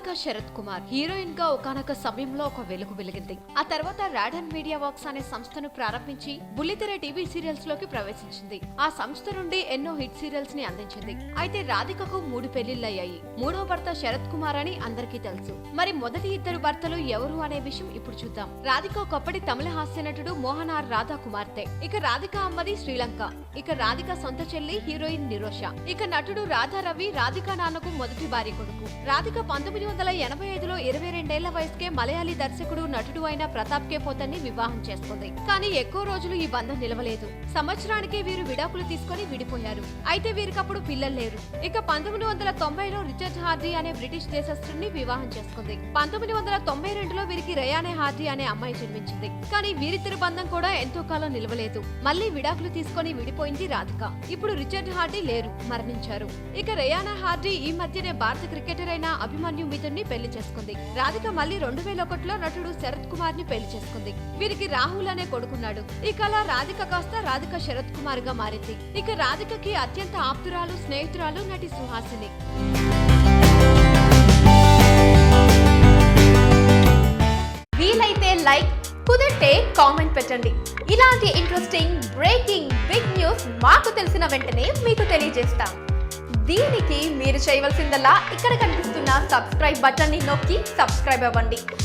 Radhika Sarath Kumar heroine గా ఒకానొక సమయంలో ఒక వెలుగు వెలిగింది. ఆ తర్వాత రాడన్ మీడియా వర్క్స్ అనే సంస్థను ప్రారంభించి బుల్లితెర టీవీ సీరియల్స్ లోకి ప్రవేశించింది. ఆ సంస్థ నుండి ఎన్నో హిట్ సీరియల్స్ ని అందించింది. అయితే రాధికకు 3 పెళ్లిళ్లయ్యాయి. మూడో భర్త శరత్ కుమార్ అని అందరికీ తెలుసు. మరి మొదటి ఇద్దరు భర్తలు ఎవరు అనే విషయం ఇప్పుడు చూద్దాం. రాధిక ఒకప్పటి తమిళ హాస్య నటుడు మోహన్ ఆర్ రాధా కుమార్తె. ఇక రాధిక అమ్మది శ్రీలంక. ఇక రాధిక సొంత చెల్లి హీరోయిన్ నిరోష. ఇక నటుడు రాధా రవి రాధిక నాన్నకు మొదటి భార్య కొడుకు. రాధిక 1985లో 22 ఏళ్ల వయసుకే మలయాళీ దర్శకుడు నటుడు అయిన ప్రతాప్ కే పోతన్ని వివాహం చేసుకుంది. కానీ ఎక్కువ రోజులు ఈ బంధం నిలవలేదు. సంవత్సరానికే వీరు విడాకులు తీసుకుని విడిపోయారు. అయితే వీరికప్పుడు పిల్లలు లేరు. ఇక 1990లో రిచర్డ్ హార్డీ అనే బ్రిటిష్ దేశస్థుడిని వివాహం చేసుకుంది. 1992లో వీరికి రేయానే హార్డీ అనే అమ్మాయి జన్మించింది. కానీ వీరిద్దరి బంధం కూడా ఎంతో కాలం నిలవలేదు. మళ్లీ విడాకులు తీసుకుని విడిపోయింది రాధిక. ఇప్పుడు రిచర్డ్ హార్డీ లేరు, మరణించారు. ఇక రేయానా హార్డీ ఈ మధ్యనే భారత క్రికెటర్ అయిన అభిమన్యు మిథున్ని పెళ్లి చేసుకుంది. రాధిక మళ్లీ 2001లో నటుడు శరత్ కుమార్ ని పెళ్లి చేసుకుంది. వీరికి రాహుల్ అనే కొడుకున్నాడు. ఇక అలా రాధిక కాస్త రాధిక శరత్ కుమార్ గా మారింది. ఇక రాధికకి అత్యంత ఆప్తురాలు స్నేహితురాలు నటి సుహాసిని. వీలైతే లైక్, కుదిరితే కామెంట్ పెట్టండి. ఇలాంటి ఇంట్రెస్టింగ్ బ్రేకింగ్ బిగ్ న్యూస్ మాకు తెలిసిన వెంటనే మీకు తెలియజేస్తాం. దీనికి మీరు చేయవలసిందల్లా ఇక్కడ కనిపిస్తున్న సబ్స్క్రైబ్ బటన్ ని నొక్కి సబ్స్క్రైబ్ అవ్వండి.